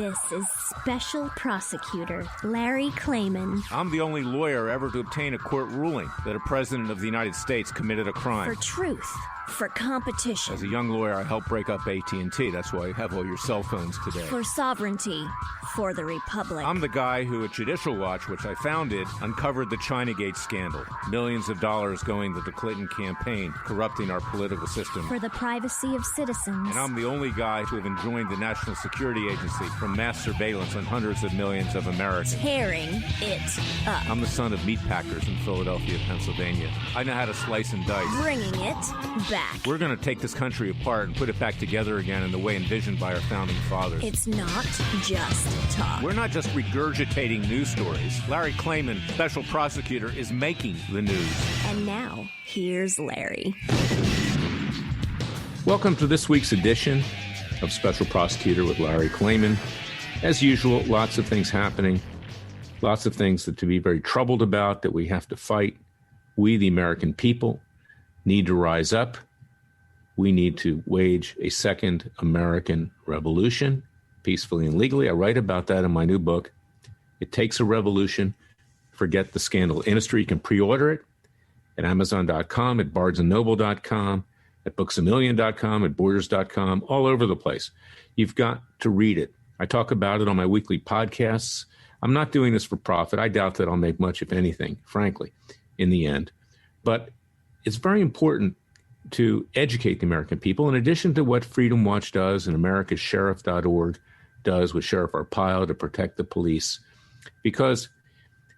This is Special Prosecutor Larry Klayman. I'm the only lawyer ever to obtain a court ruling that a president of the United States committed a crime. For truth, for competition. As a young lawyer, I helped break up AT&T. That's why you have all your cell phones today. For sovereignty, for the Republic. I'm the guy who at Judicial Watch, which I founded, uncovered the Chinagate scandal. Millions of dollars going to the Clinton campaign, corrupting our political system. For the privacy of citizens. And I'm the only guy to have enjoined the National Security Agency from mass surveillance on hundreds of millions of Americans. Tearing it up. I'm the son of meatpackers in Philadelphia, Pennsylvania. I know how to slice and dice. Bringing it back. We're going to take this country apart and put it back together again in the way envisioned by our founding fathers. It's not just talk. We're not just regurgitating news stories. Larry Klayman, special prosecutor, is making the news. And now, here's Larry. Welcome to this week's edition of Special Prosecutor with Larry Klayman. As usual, lots of things happening, lots of things to be very troubled about that we have to fight. We, the American people, need to rise up. We need to wage a second American revolution, peacefully and legally. I write about that in my new book. It Takes a Revolution. Forget the Scandal Industry. You can pre-order it at Amazon.com, at BarnesandNoble.com, at BooksAMillion.com, at Borders.com, all over the place. You've got to read it. I talk about it on my weekly podcasts. I'm not doing this for profit. I doubt that I'll make much, if anything, frankly, in the end. But it's very important to educate the American people, in addition to what Freedom Watch does and AmericasSheriff.org does with Sheriff Arpaio to protect the police. Because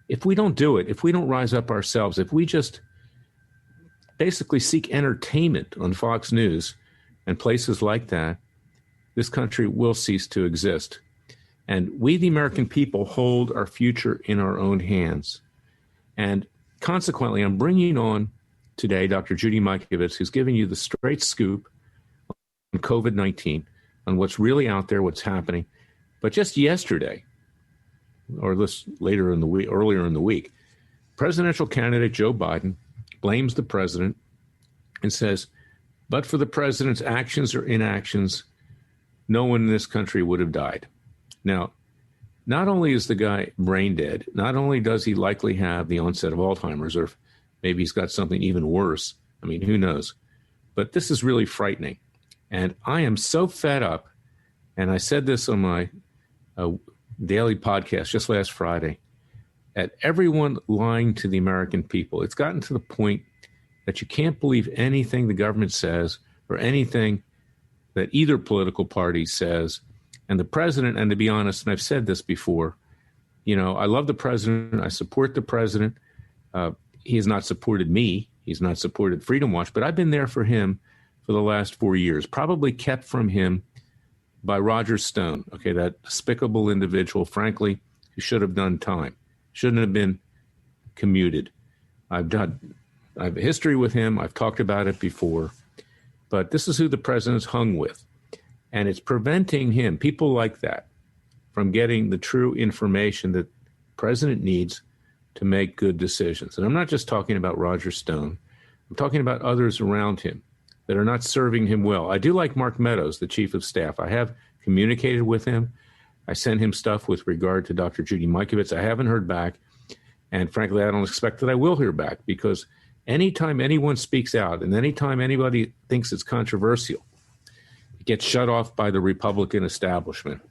if we don't do it, if we don't rise up ourselves, if we just basically seek entertainment on Fox News and places like that, this country will cease to exist. And we, the American people, hold our future in our own hands. And consequently, I'm bringing on today Dr. JUDY MIKOVITS, who's giving you the straight scoop on COVID-19, on what's really out there, what's happening. But just yesterday, or this earlier in the week, presidential candidate Joe Biden blames the president and says, but for the president's actions or inactions, no one in this country would have died. Now, not only is the guy brain dead, not only does he likely have the onset of Alzheimer's, or maybe he's got something even worse. I mean, who knows? But this is really frightening. And I am so fed up, and I said this on my daily podcast just last Friday, at everyone lying to the American people. It's gotten to the point that you can't believe anything the government says or anything that either political party says. And the president, and to be honest, and I've said this before, you know, I love the president. I support the president. He has not supported me. He's not supported Freedom Watch, but I've been there for him for the last 4 years, probably kept from him by Roger Stone, okay, that despicable individual, frankly, who should have done time, shouldn't have been commuted. I have a history with him. I've talked about it before, but this is who the president's hung with, and it's preventing him, people like that, from getting the true information that the president needs to make good decisions. And I'm not just talking about Roger Stone. I'm talking about others around him that are not serving him well. I do like Mark Meadows, the chief of staff. I have communicated with him. I sent him stuff with regard to Dr. JUDY MIKOVITS. I haven't heard back. And frankly, I don't expect that I will hear back, because anytime anyone speaks out and anytime anybody thinks it's controversial, it gets shut off by the Republican establishment,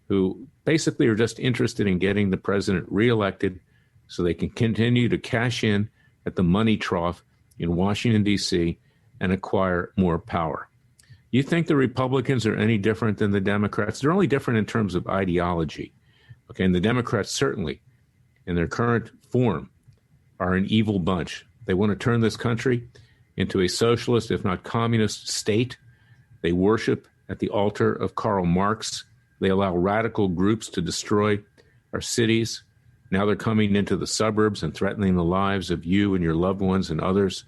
who basically are just interested in getting the president reelected so they can continue to cash in at the money trough in Washington, D.C., and acquire more power. You think the Republicans are any different than the Democrats? They're only different in terms of ideology. Okay, and the Democrats certainly, in their current form, are an evil bunch. They want to turn this country into a socialist, if not communist, state. They worship at the altar of Karl Marx. They allow radical groups to destroy our cities. Now they're coming into the suburbs and threatening the lives of you and your loved ones and others.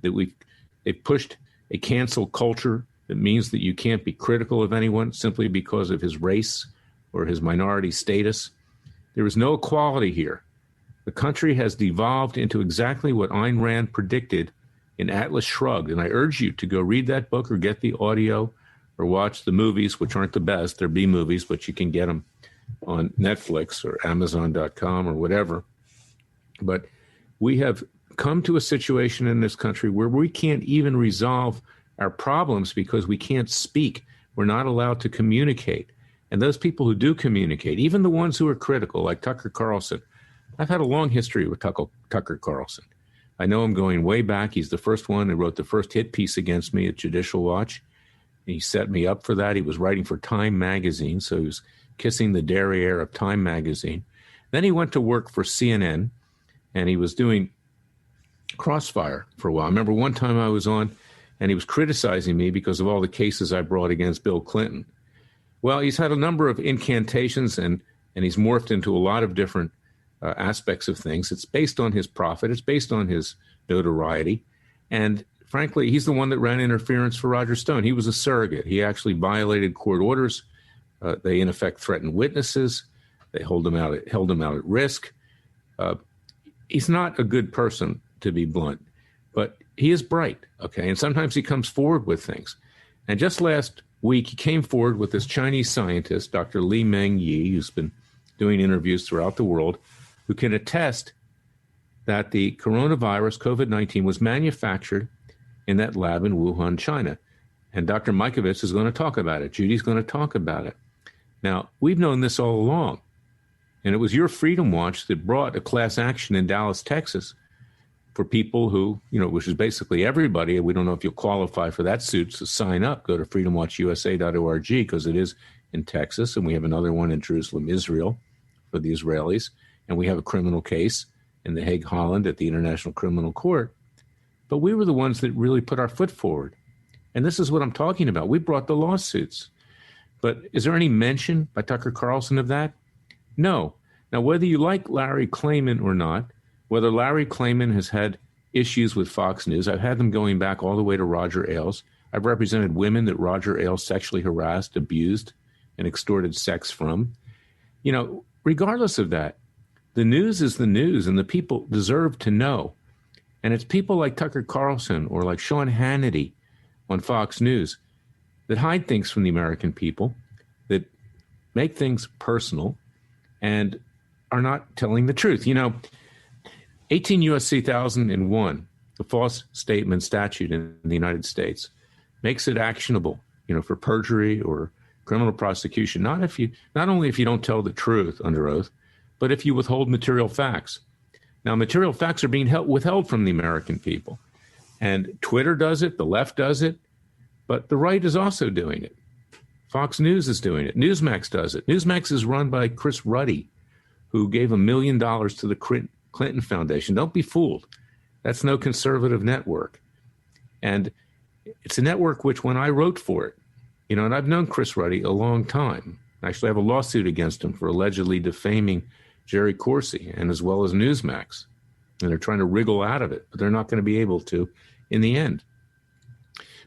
They've pushed a cancel culture that means that you can't be critical of anyone simply because of his race or his minority status. There is no equality here. The country has devolved into exactly what Ayn Rand predicted in Atlas Shrugged. And I urge you to go read that book or get the audio or watch the movies, which aren't the best. They're B movies, but you can get them on Netflix or Amazon.com or whatever. But we have come to a situation in this country where we can't even resolve our problems because we can't speak. We're not allowed to communicate. And those people who do communicate, even the ones who are critical, like Tucker Carlson, I've had a long history with Tucker Carlson. I know him going way back. He's the first one who wrote the first hit piece against me at Judicial Watch. He set me up for that. He was writing for Time magazine, so he was kissing the derriere of Time magazine. Then he went to work for CNN, and he was doing Crossfire for a while. I remember one time I was on, and he was criticizing me because of all the cases I brought against Bill Clinton. Well, he's had a number of incantations, and he's morphed into a lot of different aspects of things. It's based on his profit. It's based on his notoriety. And frankly, he's the one that ran interference for Roger Stone. He was a surrogate. He actually violated court orders. They, in effect, threatened witnesses. They held him out at risk. He's not a good person, to be blunt, but he is bright, okay? And sometimes he comes forward with things. And just last week, he came forward with this Chinese scientist, Dr. Li Meng Yi, who's been doing interviews throughout the world, who can attest that the coronavirus, COVID-19, was manufactured in that lab in Wuhan, China. And Dr. MIKOVITS is going to talk about it. Judy's going to talk about it. Now, we've known this all along. And it was your Freedom Watch that brought a class action in Dallas, Texas, for people who, which is basically everybody. We don't know if you'll qualify for that suit, so sign up. Go to freedomwatchusa.org because it is in Texas, and we have another one in Jerusalem, Israel, for the Israelis. And we have a criminal case in The Hague, Holland, at the International Criminal Court. But we were the ones that really put our foot forward. And this is what I'm talking about. We brought the lawsuits. But is there any mention by Tucker Carlson of that? No. Now, whether you like Larry Klayman or not, whether Larry Klayman has had issues with Fox News, I've had them going back all the way to Roger Ailes. I've represented women that Roger Ailes sexually harassed, abused, and extorted sex from. Regardless of that, the news is the news, and the people deserve to know. And it's people like Tucker Carlson or like Sean Hannity on Fox News that hide things from the American people, that make things personal, and are not telling the truth. 18 U.S.C. 1001, the false statement statute in the United States, makes it actionable, for perjury or criminal prosecution, not only if you don't tell the truth under oath, but if you withhold material facts. Now, material facts are being withheld from the American people. And Twitter does it, the left does it, but the right is also doing it. Fox News is doing it. Newsmax does it. Newsmax is run by Chris Ruddy, who gave $1 million to the Clinton Foundation. Don't be fooled. That's no conservative network. And it's a network which, when I wrote for it, and I've known Chris Ruddy a long time. Actually, I have a lawsuit against him for allegedly defaming Jerry Corsi, and as well as Newsmax. And they're trying to wriggle out of it, but they're not going to be able to in the end.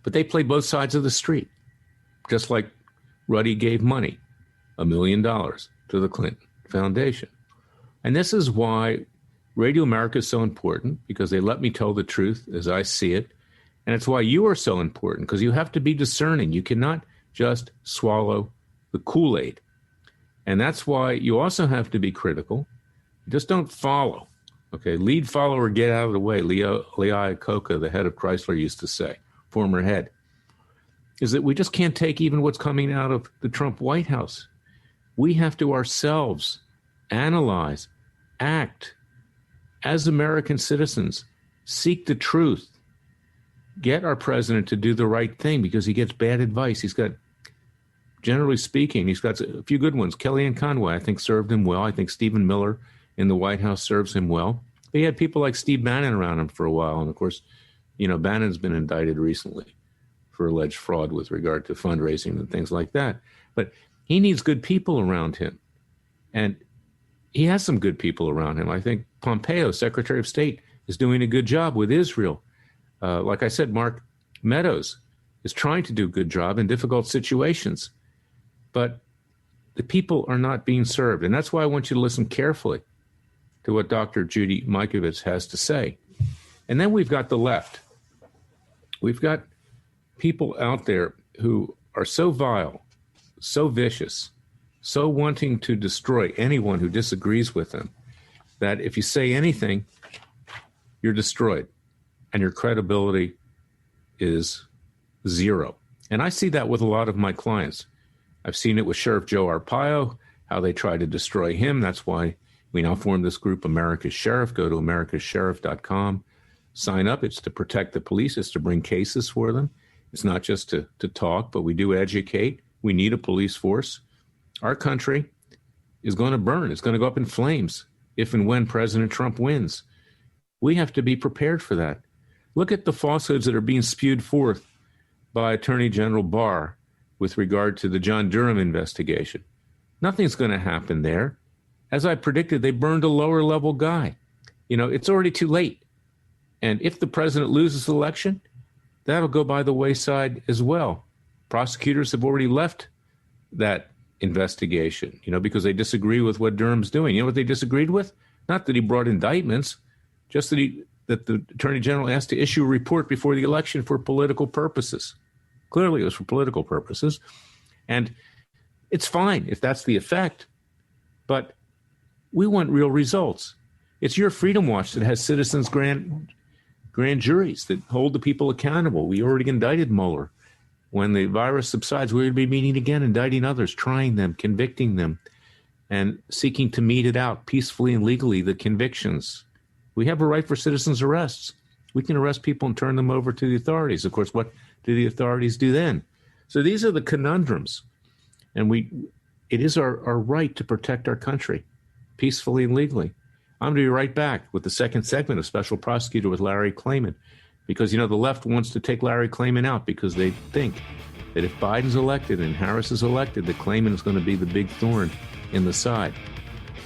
But they play both sides of the street, just like Ruddy gave money, $1 million, to the Clinton Foundation. And this is why Radio America is so important, because they let me tell the truth as I see it. And it's why you are so important, because you have to be discerning. You cannot just swallow the Kool-Aid. And that's why you also have to be critical. Just don't follow. Okay, lead, follow, or get out of the way. Lee Iacocca, the head of Chrysler, used to say, former head, is that we just can't take even what's coming out of the Trump White House. We have to ourselves analyze, act as American citizens, seek the truth, get our president to do the right thing because he gets bad advice. He's got, generally speaking, he's got a few good ones. Kellyanne Conway, I think, served him well. I think Stephen Miller in the White House serves him well. But he had people like Steve Bannon around him for a while. And of course, Bannon's been indicted recently for alleged fraud with regard to fundraising and things like that. But he needs good people around him. And he has some good people around him. I think Pompeo, Secretary of State, is doing a good job with Israel. Like I said, Mark Meadows is trying to do a good job in difficult situations. But the people are not being served. And that's why I want you to listen carefully to what Dr. Judy Mikovits has to say. And then we've got the left. We've got people out there who are so vile, so vicious, so wanting to destroy anyone who disagrees with them, that if you say anything, you're destroyed and your credibility is zero. And I see that with a lot of my clients. I've seen it with Sheriff Joe Arpaio, how they try to destroy him. That's why we now form this group, America's Sheriff. Go to americassheriff.com. Sign up. It's to protect the police. It's to bring cases for them. It's not just to talk, but we do educate. We need a police force. Our country is going to burn. It's going to go up in flames if and when President Trump wins. We have to be prepared for that. Look at the falsehoods that are being spewed forth by Attorney General Barr with regard to the John Durham investigation. Nothing's going to happen there. As I predicted, they burned a lower level guy. It's already too late. And if the president loses the election, that'll go by the wayside as well. Prosecutors have already left that investigation, because they disagree with what Durham's doing. You know what they disagreed with? Not that he brought indictments, just that the Attorney General asked to issue a report before the election for political purposes. Clearly, it was for political purposes. And it's fine if that's the effect, but we want real results. It's your Freedom Watch that has citizens' grand juries that hold the people accountable. We already indicted Mueller. When the virus subsides, we're going to be meeting again, indicting others, trying them, convicting them, and seeking to mete it out peacefully and legally, the convictions. We have a right for citizens' arrests. We can arrest people and turn them over to the authorities. Of course, what do the authorities do then? So these are the conundrums. And it is our right to protect our country peacefully and legally. I'm going to be right back with the second segment of Special Prosecutor with Larry Klayman, because, the left wants to take Larry Klayman out because they think that if Biden's elected and Harris is elected, that Klayman is going to be the big thorn in the side.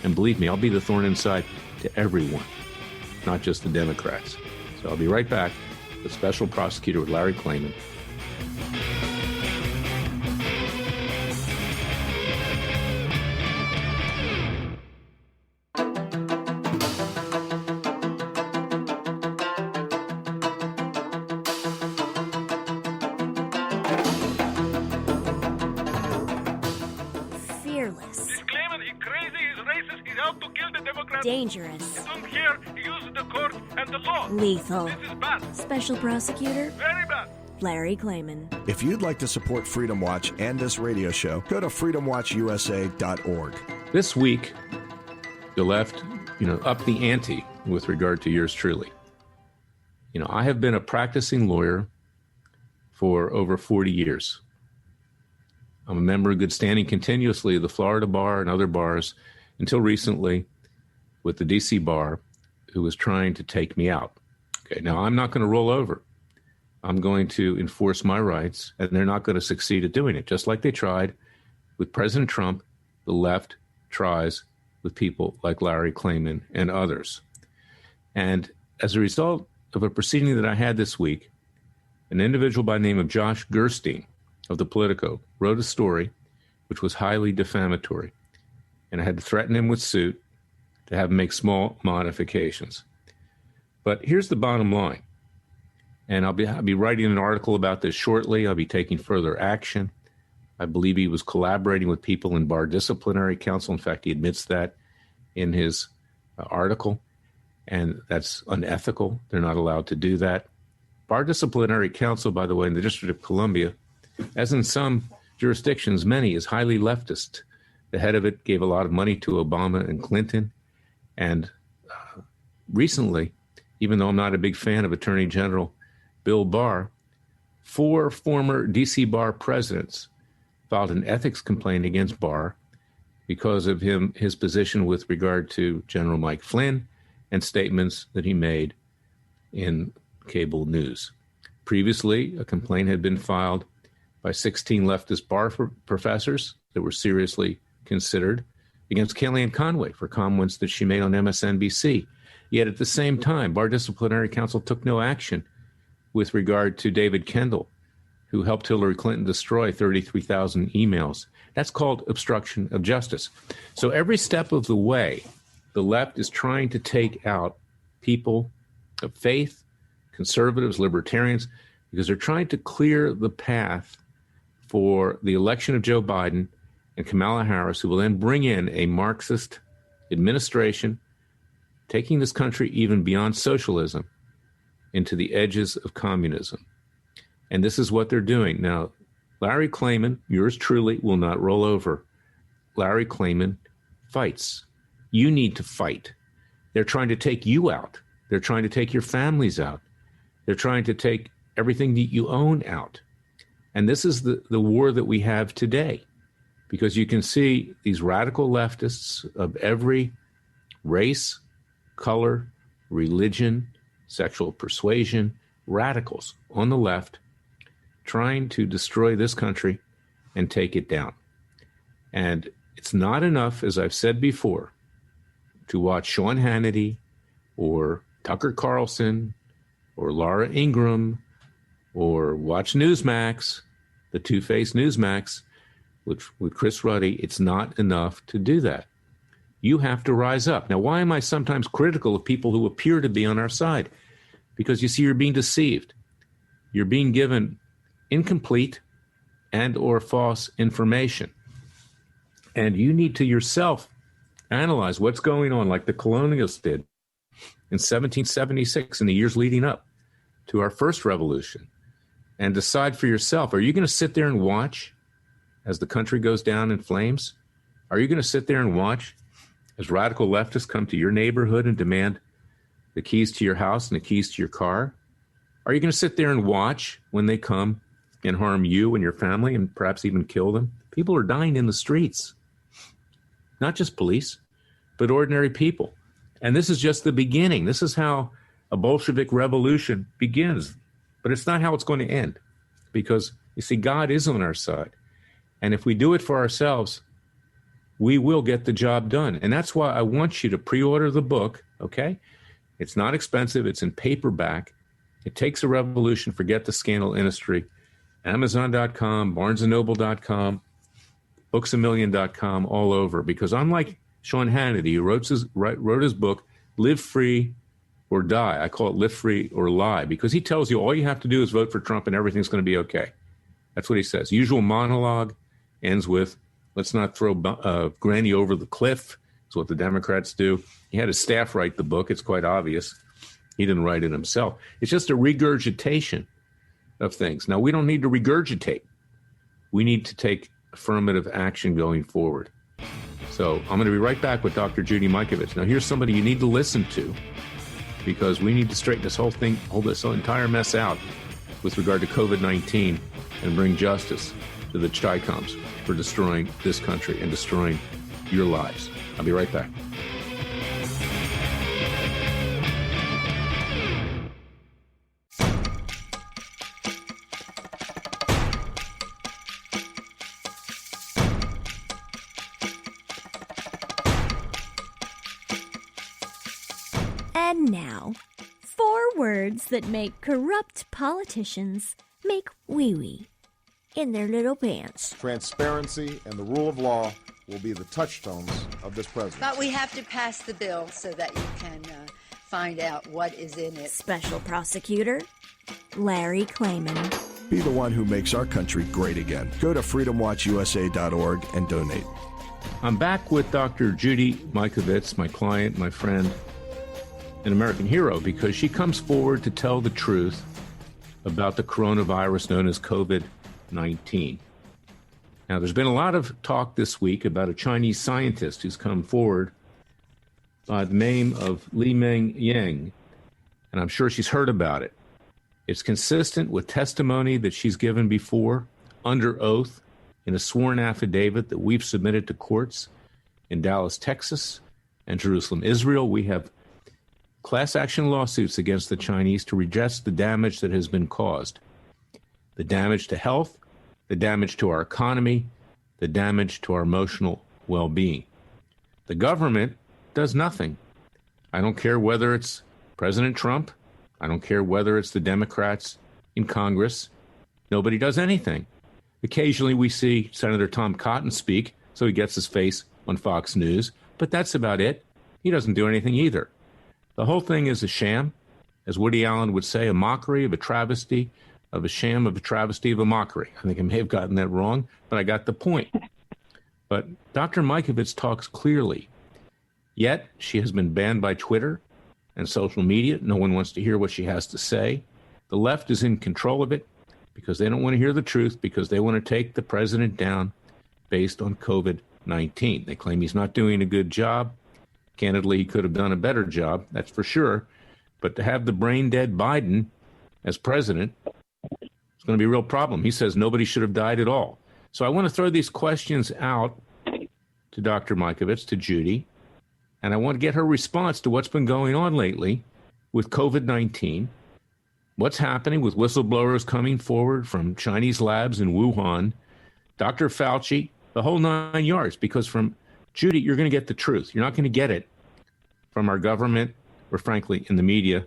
And believe me, I'll be the thorn inside to everyone, not just the Democrats. So I'll be right back with Special Prosecutor with Larry Klayman. Dangerous. Don't care. Use the court and the law. Lethal. This is bad. Special Prosecutor Very bad. Larry Klayman. If you'd like to support Freedom Watch and this radio show, go to freedomwatchusa.org. This week, the left, upped the ante with regard to yours truly. I have been a practicing lawyer for over 40 years. I'm a member in good standing continuously of the Florida Bar and other bars until recently with the D.C. Bar, who was trying to take me out. Okay, now I'm not going to roll over. I'm going to enforce my rights, and they're not going to succeed at doing it. Just like they tried with President Trump, the left tries with people like Larry Klayman and others. And as a result of a proceeding that I had this week, an individual by the name of Josh Gerstein of the Politico wrote a story which was highly defamatory. And I had to threaten him with suit to have him make small modifications. But here's the bottom line. And I'll be writing an article about this shortly. I'll be taking further action. I believe he was collaborating with people in Bar Disciplinary Council. In fact, he admits that in his article. And that's unethical. They're not allowed to do that. Bar Disciplinary Council, by the way, in the District of Columbia, as in some jurisdictions, many, is highly leftist. The head of it gave a lot of money to Obama and Clinton. And recently, even though I'm not a big fan of Attorney General Bill Barr, 4 former D.C. Bar presidents filed an ethics complaint against Barr because of his position with regard to General Mike Flynn and statements that he made in cable news. Previously, a complaint had been filed by 16 leftist bar professors that were seriously considered against Kellyanne Conway for comments that she made on MSNBC. Yet at the same time, Bar Disciplinary Council took no action with regard to David Kendall, who helped Hillary Clinton destroy 33,000 emails. That's called obstruction of justice. So every step of the way, the left is trying to take out people of faith, conservatives, libertarians, because they're trying to clear the path for the election of Joe Biden and Kamala Harris, who will then bring in a Marxist administration, taking this country even beyond socialism into the edges of communism. And this is what they're doing. Now, Larry Klayman, yours truly, will not roll over. Larry Klayman fights. You need to fight. They're trying to take you out. They're trying to take your families out. They're trying to take everything that you own out. And this is the war that we have today, because you can see these radical leftists of every race, color, religion, sexual persuasion, radicals on the left trying to destroy this country and take it down. And it's not enough, as I've said before, to watch Sean Hannity or Tucker Carlson or Laura Ingraham or watch Newsmax, the two-faced Newsmax with Chris Ruddy. It's not enough to do that. You have to rise up. Now, why am I sometimes critical of people who appear to be on our side? Because you see, you're being deceived. You're being given incomplete and or false information. And you need to yourself analyze what's going on, like the colonialists did in 1776 and the years leading up to our first revolution, and decide for yourself, are you going to sit there and watch as the country goes down in flames? Are you going to sit there and watch as radical leftists come to your neighborhood and demand the keys to your house and the keys to your car? Are you going to sit there and watch when they come and harm you and your family and perhaps even kill them? People are dying in the streets. Not just police, but ordinary people. And this is just the beginning. This is how a Bolshevik revolution begins. But it's not how it's going to end, because, you see, God is on our side. And if we do it for ourselves, we will get the job done. And that's why I want you to pre-order the book, okay? It's not expensive. It's in paperback. It takes a revolution. Forget the scandal industry. Amazon.com, BarnesandNoble.com, BooksAMillion.com, all over. Because unlike Sean Hannity, who wrote his book, Live Free or Die. I call it Live Free or Lie, because he tells you all you have to do is vote for Trump and everything's going to be okay. That's what he says. Usual monologue ends with, let's not throw Granny over the cliff. That's what the Democrats do. He had his staff write the book. It's quite obvious. He didn't write it himself. It's just a regurgitation of things. Now, we don't need to regurgitate. We need to take affirmative action going forward. So I'm going to be right back with Dr. Judy MIKOVITS. Now, here's somebody you need to listen to, because we need to straighten this whole thing, hold this entire mess out with regard to COVID-19 and bring justice to the Chi-Coms for destroying this country and destroying your lives. I'll be right back. And now, 4 words that make corrupt politicians make wee-wee in their little pants. Transparency and the rule of law will be the touchstones of this presidency. But we have to pass the bill so that you can find out what is in it. Special Prosecutor Larry Klayman. Be the one who makes our country great again. Go to freedomwatchusa.org and donate. I'm back with Dr. Judy MIKOVITS, my client, my friend, an American hero, because she comes forward to tell the truth about the coronavirus known as COVID-19. Now, there's been a lot of talk this week about a Chinese scientist who's come forward by the name of Li Meng Yang, and I'm sure she's heard about it. It's consistent with testimony that she's given before under oath in a sworn affidavit that we've submitted to courts in Dallas, Texas, and Jerusalem, Israel. We have class action lawsuits against the Chinese to redress the damage that has been caused. The damage to health, the damage to our economy, the damage to our emotional well-being. The government does nothing. I don't care whether it's President Trump. I don't care whether it's the Democrats in Congress. Nobody does anything. Occasionally we see Senator Tom Cotton speak, so he gets his face on Fox News, but that's about it. He doesn't do anything either. The whole thing is a sham, as Woody Allen would say, a mockery of a travesty of a sham, of a travesty, of a mockery. I think I may have gotten that wrong, but I got the point. But Dr. Mikovits talks clearly. Yet she has been banned by Twitter and social media. No one wants to hear what she has to say. The left is in control of it because they don't want to hear the truth, because they want to take the president down based on COVID-19. They claim he's not doing a good job. Candidly, he could have done a better job, that's for sure. But to have the brain-dead Biden as president, it's going to be a real problem. He says nobody should have died at all. So I want to throw these questions out to Dr. Mikovits, to Judy, and I want to get her response to what's been going on lately with COVID-19, what's happening with whistleblowers coming forward from Chinese labs in Wuhan, Dr. Fauci, the whole 9 yards, because from Judy, you're going to get the truth. You're not going to get it from our government or, frankly, in the media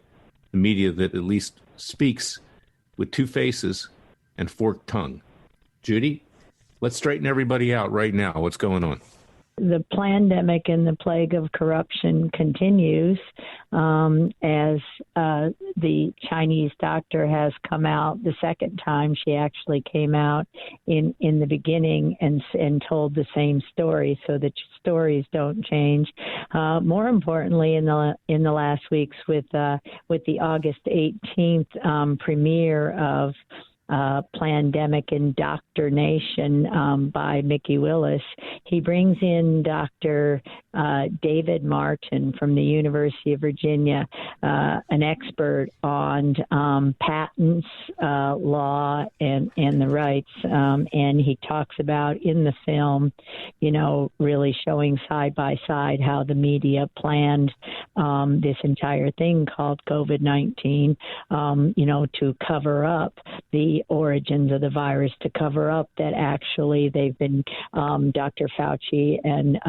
that at least speaks with two faces and forked tongue. Judy, let's straighten everybody out right now. What's going on? The pandemic and the plague of corruption continues as the Chinese doctor has come out the second time. She actually came out in the beginning and told the same story, so the stories don't change. More importantly, in the last weeks with the August 18th premiere of Plandemic Indoctrination by Mickey Willis, he brings in Dr. David Martin from the University of Virginia, an expert on patents, law, and the rights. And he talks about in the film, really showing side by side how the media planned this entire thing called COVID-19, to cover up the origins of the virus, to cover up that actually they've been Dr. Fauci and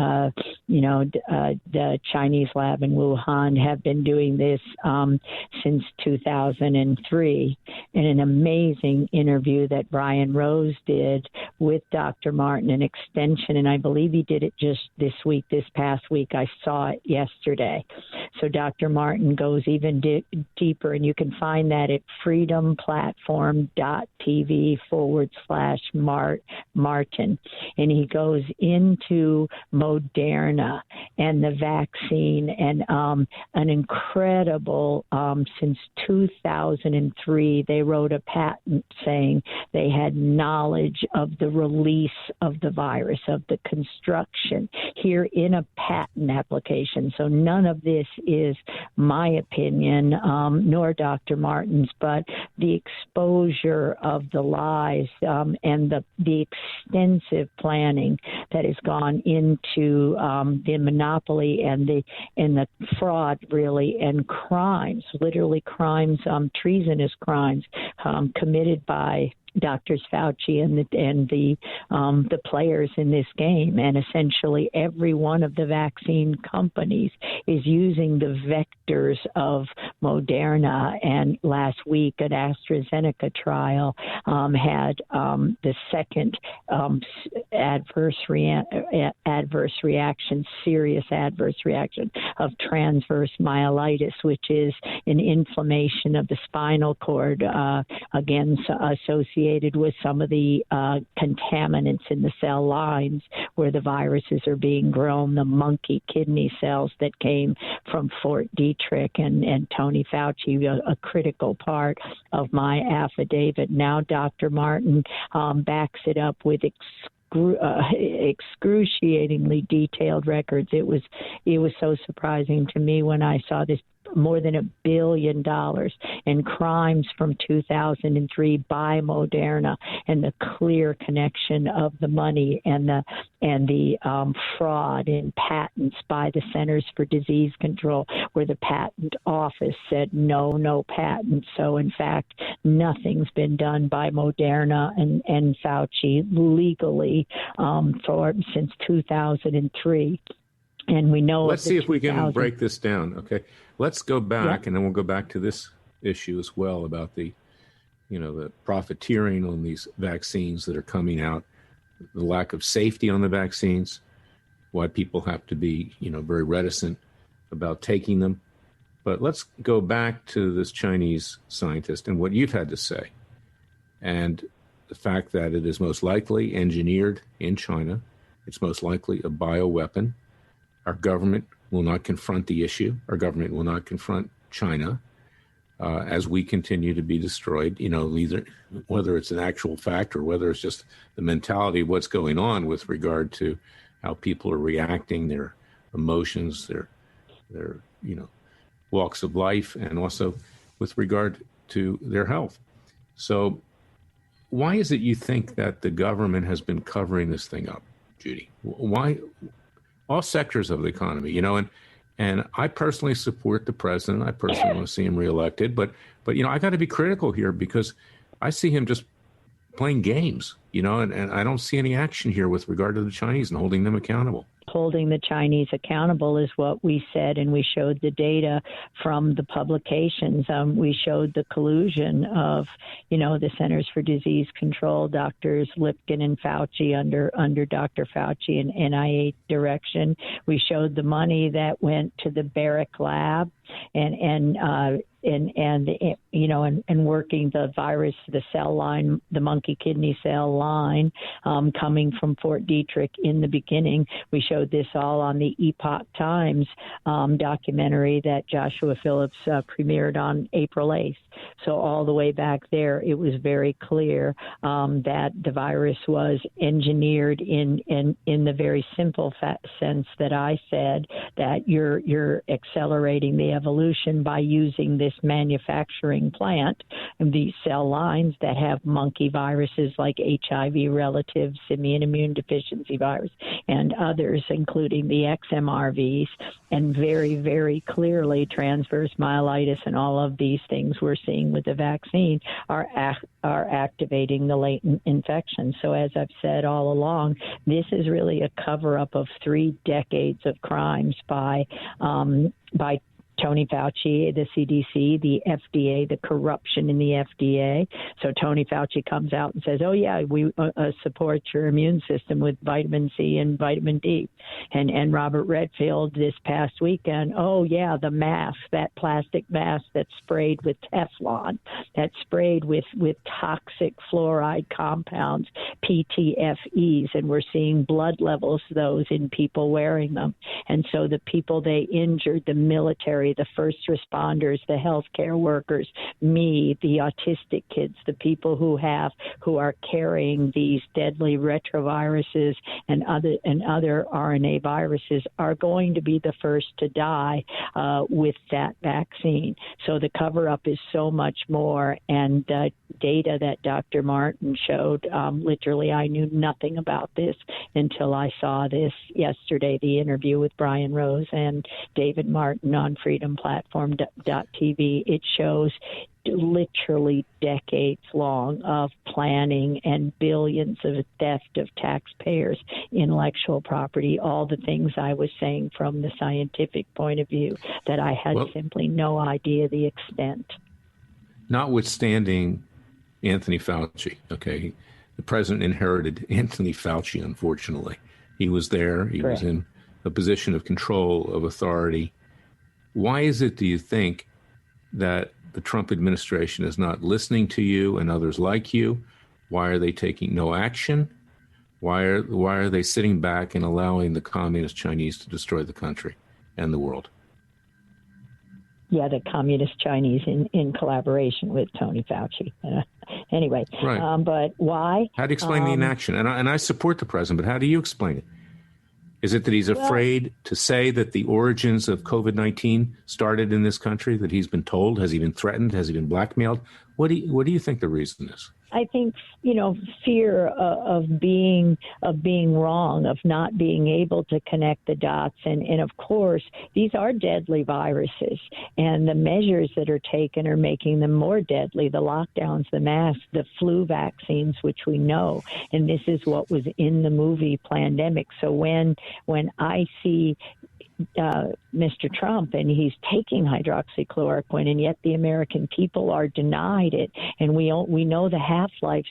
the Chinese lab in Wuhan have been doing this since 2003. In an amazing interview that Brian Rose did with Dr. Martin, an extension, and I believe he did it just this past week. I saw it yesterday. So Dr. Martin goes even deeper, and you can find that at freedomplatform.tv/Martin. And he goes into Moderna and the vaccine and an incredible, since 2003, they wrote a patent saying they had knowledge of the release of the virus, of the construction here in a patent application. So none of this is my opinion, nor Dr. Martin's, but the exposure of the lies and the extensive planning that has gone into the monopoly and the fraud, really, and crimes, literally crimes, treasonous crimes committed by Doctors Fauci and the players in this game. And essentially every one of the vaccine companies is using the vectors of Moderna. And last week, an AstraZeneca trial had the second serious adverse reaction of transverse myelitis, which is an inflammation of the spinal cord, again associated with some of the contaminants in the cell lines where the viruses are being grown, the monkey kidney cells that came from Fort Detrick and Tony Fauci, a critical part of my affidavit. Now Dr. Martin backs it up with excruciatingly detailed records. It was so surprising to me when I saw this. More than $1 billion in crimes from 2003 by Moderna, and the clear connection of the money and the fraud in patents by the Centers for Disease Control, where the patent office said no patents. So in fact, nothing's been done by Moderna and Fauci legally since 2003. And we know. Let's see if we can break this down. Okay, let's go back, and then we'll go back to this issue as well about the profiteering on these vaccines that are coming out, the lack of safety on the vaccines, why people have to be, very reticent about taking them. But let's go back to this Chinese scientist and what you've had to say. And the fact that it is most likely engineered in China, it's most likely a bioweapon. Our government will not confront the issue. Our government will not confront China as we continue to be destroyed, either whether it's an actual fact or whether it's just the mentality of what's going on with regard to how people are reacting, their emotions, their walks of life, and also with regard to their health. So why is it you think that the government has been covering this thing up, Judy? Why? All sectors of the economy, and I personally support the president. I personally want to see him reelected, but I got to be critical here because I see him just playing games, and I don't see any action here with regard to the Chinese and holding them accountable. Holding the Chinese accountable is what we said, and we showed the data from the publications. We showed the collusion of, the Centers for Disease Control, Drs. Lipkin and Fauci under Dr. Fauci and NIH direction. We showed the money that went to the Barrick lab and working the virus, the cell line, the monkey kidney cell line coming from Fort Detrick in the beginning. We showed this all on the Epoch Times documentary that Joshua Phillips premiered on April 8th. So all the way back there, it was very clear that the virus was engineered in the very simple sense that I said, that you're accelerating the evolution by using this manufacturing plant and these cell lines that have monkey viruses like HIV relative simian immune deficiency virus and others, including the XMRVs, and very, very clearly transverse myelitis and all of these things we're seeing with the vaccine are activating the latent infection. So as I've said all along, this is really a cover-up of 3 decades of crimes by Tony Fauci, the CDC, the FDA, the corruption in the FDA. So Tony Fauci comes out and says, oh, yeah, we support your immune system with vitamin C and vitamin D. And Robert Redfield this past weekend, oh, yeah, the mask, that plastic mask that's sprayed with Teflon, that's sprayed with toxic fluoride compounds, PTFEs, and we're seeing blood levels, those in people wearing them. And so the people they injured, the military, the first responders, the healthcare workers, me, the autistic kids, the people who are carrying these deadly retroviruses and other RNA viruses are going to be the first to die with that vaccine. So the cover-up is so much more, and the data that Dr. Martin showed, literally I knew nothing about this until I saw this yesterday, the interview with Brian Rose and David Martin on freedomplatform.tv. It shows literally decades long of planning and billions of theft of taxpayers' intellectual property, all the things I was saying from the scientific point of view that I had simply no idea the extent. Notwithstanding Anthony Fauci, okay, the president inherited Anthony Fauci, unfortunately. He was there. He was in a position of control, of authority. Why is it, do you think, that the Trump administration is not listening to you and others like you? Why are they taking no action? Why are they sitting back and allowing the communist Chinese to destroy the country and the world? Yeah, the communist Chinese in collaboration with Tony Fauci. Anyway, right. But why? How do you explain the inaction? And I support the president, but how do you explain it? Is it that he's afraid to say that the origins of COVID-19 started in this country, that he's been told? Has he been threatened? Has he been blackmailed? What do you think the reason is? I think, fear of being wrong, of not being able to connect the dots. And of course, these are deadly viruses, and the measures that are taken are making them more deadly. The lockdowns, the masks, the flu vaccines, which we know. And this is what was in the movie Plandemic. So when I see Mr. Trump, and he's taking hydroxychloroquine, and yet the American people are denied it. And we know the half-life's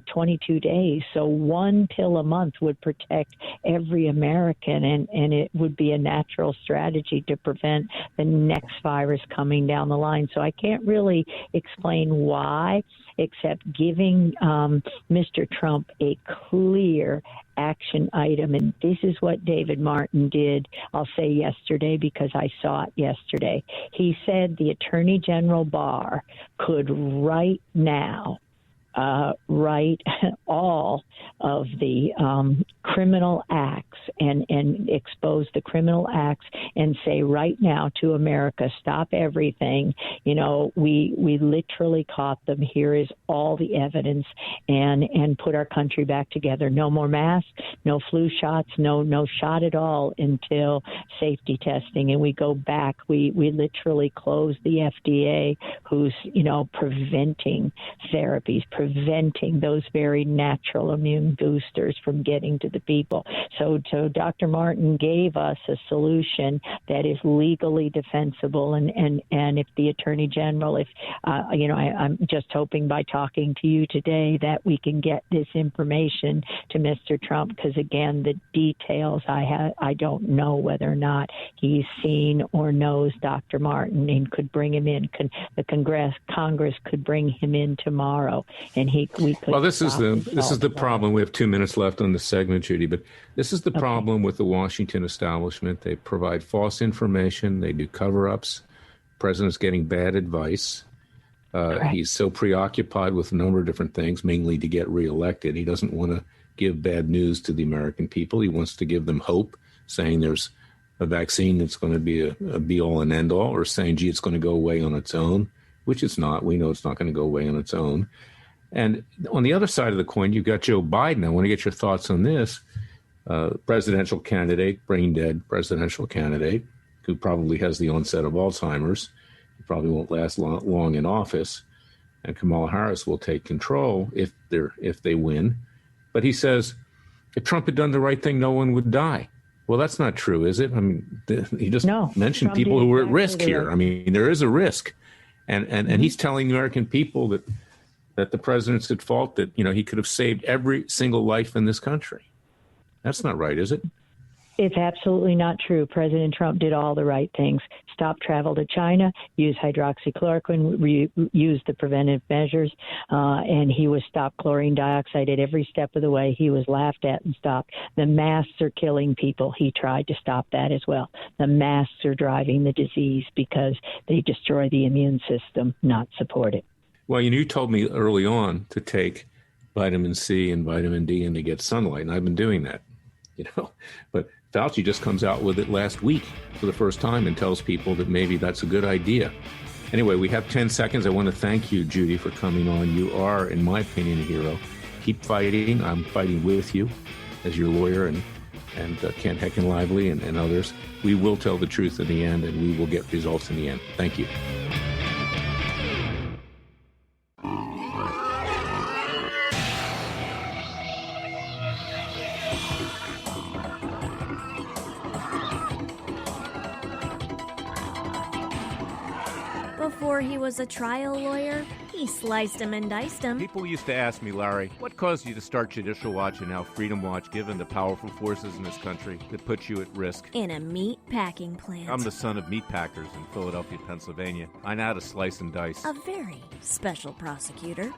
22 days, so one pill a month would protect every American, and it would be a natural strategy to prevent the next virus coming down the line. So I can't really explain why, except giving Mr. Trump a clear action item. And this is what David Martin did, I'll say yesterday, because I saw it yesterday. He said the Attorney General Barr could right now write all of the criminal acts and expose the criminal acts and say right now to America, stop everything. You know, we literally caught them. Here is all the evidence, and put our country back together. No more masks, no flu shots, no shot at all until safety testing. And we go back. We literally close the FDA, who's, you know, preventing therapies, preventing those very natural immune boosters from getting to the people. So Dr. Martin gave us a solution that is legally defensible. And if the Attorney General, I'm just hoping by talking to you today that we can get this information to Mr. Trump, because again, the details I don't know whether or not he's seen or knows Dr. Martin, and could bring him in. The Congress could bring him in tomorrow, and we could. Well, this is the problem. We have 2 minutes left on the segment, Judy, but this is the problem with the Washington establishment. They provide false information. They do cover-ups. The president's getting bad advice. He's so preoccupied with a number of different things, mainly to get reelected. He doesn't want to give bad news to the American people. He wants to give them hope, saying there's a vaccine that's going to be a be-all and end-all, or saying, gee, it's going to go away on its own, which it's not. We know it's not going to go away on its own. And on the other side of the coin, you've got Joe Biden. I want to get your thoughts on this. Presidential candidate, brain-dead presidential candidate, who probably has the onset of Alzheimer's. He probably won't last long in office. And Kamala Harris will take control if they win. But he says, if Trump had done the right thing, no one would die. Well, that's not true, is it? I mean, he just mentioned Trump people who were at exactly risk here. I mean, there is a risk. And he's telling the American people that the president's at fault, that, you know, he could have saved every single life in this country. That's not right, is it? It's absolutely not true. President Trump did all the right things. Stop travel to China, use hydroxychloroquine, use the preventive measures, and he was stopped chlorine dioxide at every step of the way. He was laughed at and stopped. The masks are killing people. He tried to stop that as well. The masks are driving the disease because they destroy the immune system, not support it. Well, you told me early on to take vitamin C and vitamin D and to get sunlight, and I've been doing that, But Fauci just comes out with it last week for the first time and tells people that maybe that's a good idea. Anyway, we have 10 seconds. I want to thank you, Judy, for coming on. You are, in my opinion, a hero. Keep fighting. I'm fighting with you as your lawyer and Kent Heckenlively and others. We will tell the truth in the end, and we will get results in the end. Thank you. Before he was a trial lawyer, he sliced him and diced him. People used to ask me, Larry, what caused you to start Judicial Watch and now Freedom Watch, given the powerful forces in this country that put you at risk? In a meat packing plant. I'm the son of meat packers in Philadelphia, Pennsylvania. I know how to slice and dice. A very special prosecutor,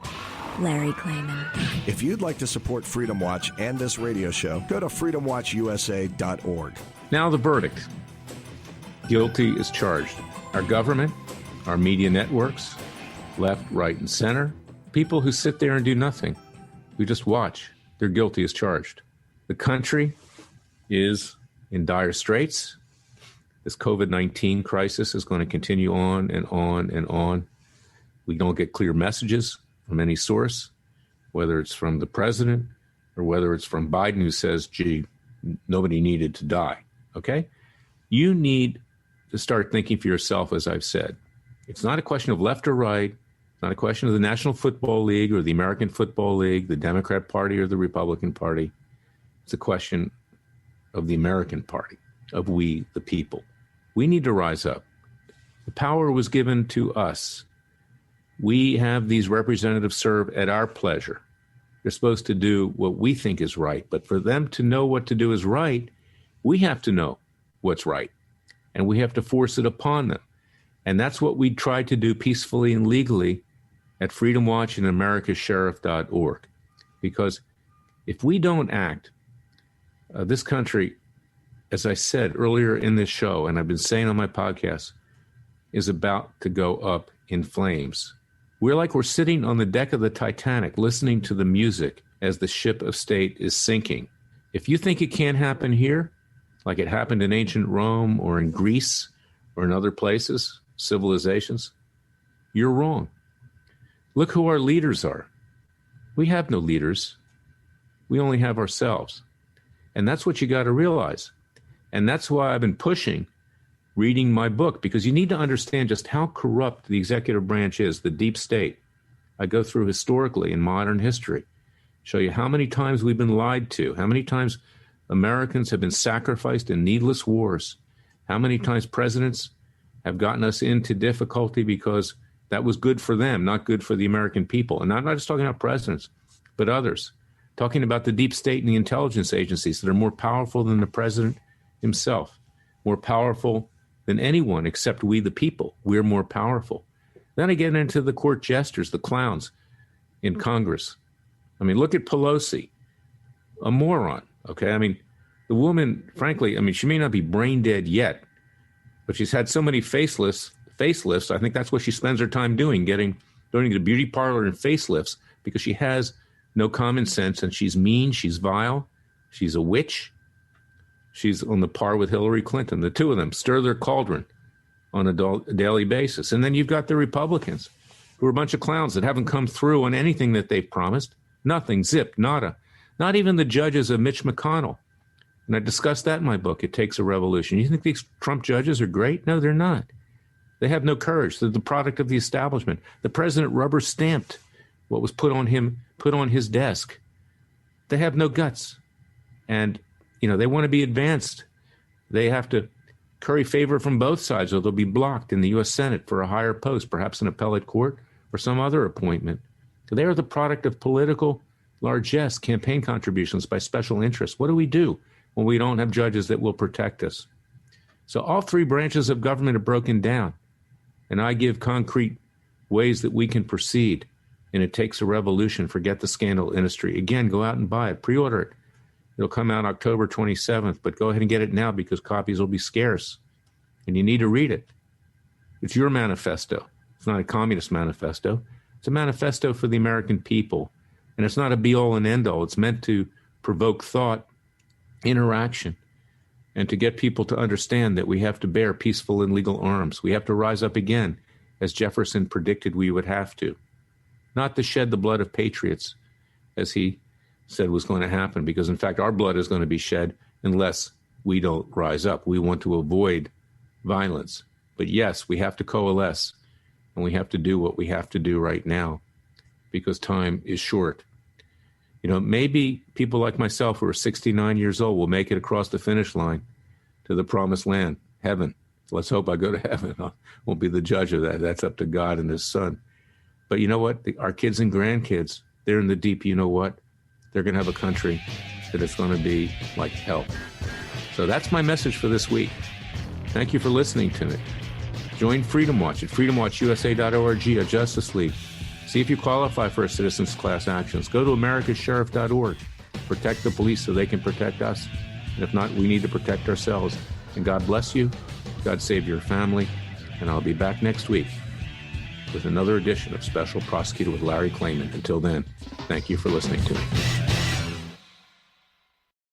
Larry Klayman. If you'd like to support Freedom Watch and this radio show, go to freedomwatchusa.org. Now the verdict. Guilty is charged. Our government, our media networks, left, right, and center, people who sit there and do nothing, who just watch, they're guilty as charged. The country is in dire straits. This COVID-19 crisis is going to continue on and on and on. We don't get clear messages from any source, whether it's from the president or whether it's from Biden, who says, gee, nobody needed to die, okay? You need to start thinking for yourself, as I've said. It's not a question of left or right. It's not a question of the National Football League or the American Football League, the Democrat Party or the Republican Party. It's a question of the American Party. of we, the people. We need to rise up. The power was given to us. We have these representatives serve at our pleasure. They're supposed to do what we think is right. But for them to know what to do is right, we have to know what's right. And we have to force it upon them. And that's what we try to do peacefully and legally at Freedom Watch and americasheriff.org. Because if we don't act, this country, as I said earlier in this show, and I've been saying on my podcast, is about to go up in flames. We're sitting on the deck of the Titanic listening to the music as the ship of state is sinking. If you think it can't happen here, like it happened in ancient Rome or in Greece or in other places, civilizations, you're wrong. Look who our leaders are. We have no leaders. We only have ourselves. And that's what you got to realize. And that's why I've been pushing reading my book, because you need to understand just how corrupt the executive branch is, the deep state. I go through historically in modern history, show you how many times we've been lied to, how many times Americans have been sacrificed in needless wars, how many times presidents have gotten us into difficulty because that was good for them, not good for the American people. And I'm not just talking about presidents, but others. Talking about the deep state and the intelligence agencies that are more powerful than the president himself, more powerful than anyone except we the people. We're more powerful. Then I get into the court jesters, the clowns in Congress. I mean, look at Pelosi, a moron, okay? I mean, the woman, frankly, I mean, she may not be brain dead yet, but she's had so many facelifts. I think that's what she spends her time doing, going to the beauty parlor and facelifts, because she has no common sense, and she's mean, she's vile, she's a witch. She's on the par with Hillary Clinton. The two of them stir their cauldron on a daily basis. And then you've got the Republicans, who are a bunch of clowns that haven't come through on anything that they've promised. Nothing, zip, nada. Not even the judges of Mitch McConnell. And I discussed that in my book, It Takes a Revolution. You think these Trump judges are great? No, they're not. They have no courage. They're the product of the establishment. The president rubber stamped what was put on his desk. They have no guts. And they want to be advanced. They have to curry favor from both sides, or they'll be blocked in the U.S. Senate for a higher post, perhaps an appellate court or some other appointment. They are the product of political largesse, campaign contributions by special interests. What do we do when we don't have judges that will protect us? So all three branches of government are broken down, and I give concrete ways that we can proceed. And It Takes a Revolution. Forget the scandal industry. Again, go out and buy it. Pre-order it. It'll come out October 27th, but go ahead and get it now because copies will be scarce, and you need to read it. It's your manifesto. It's not a communist manifesto. It's a manifesto for the American people, and it's not a be-all and end-all. It's meant to provoke thought, interaction, and to get people to understand that we have to bear peaceful and legal arms. We have to rise up again, as Jefferson predicted we would have to, not to shed the blood of patriots, as he said was going to happen, because in fact our blood is going to be shed unless we don't rise up. We want to avoid violence. But yes, we have to coalesce, and we have to do what we have to do right now, because time is short. Maybe people like myself who are 69 years old will make it across the finish line to the promised land, heaven. Let's hope I go to heaven. I won't be the judge of that. That's up to God and his son. But you know what? Our kids and grandkids, they're in the deep, you know what? They're going to have a country that is going to be like hell. So that's my message for this week. Thank you for listening to me. Join Freedom Watch at freedomwatchusa.org, a Justice League. See if you qualify for a citizens' class actions. Go to americasheriff.org. Protect the police so they can protect us. And if not, we need to protect ourselves. And God bless you. God save your family. And I'll be back next week with another edition of Special Prosecutor with Larry Klayman. Until then, thank you for listening to me.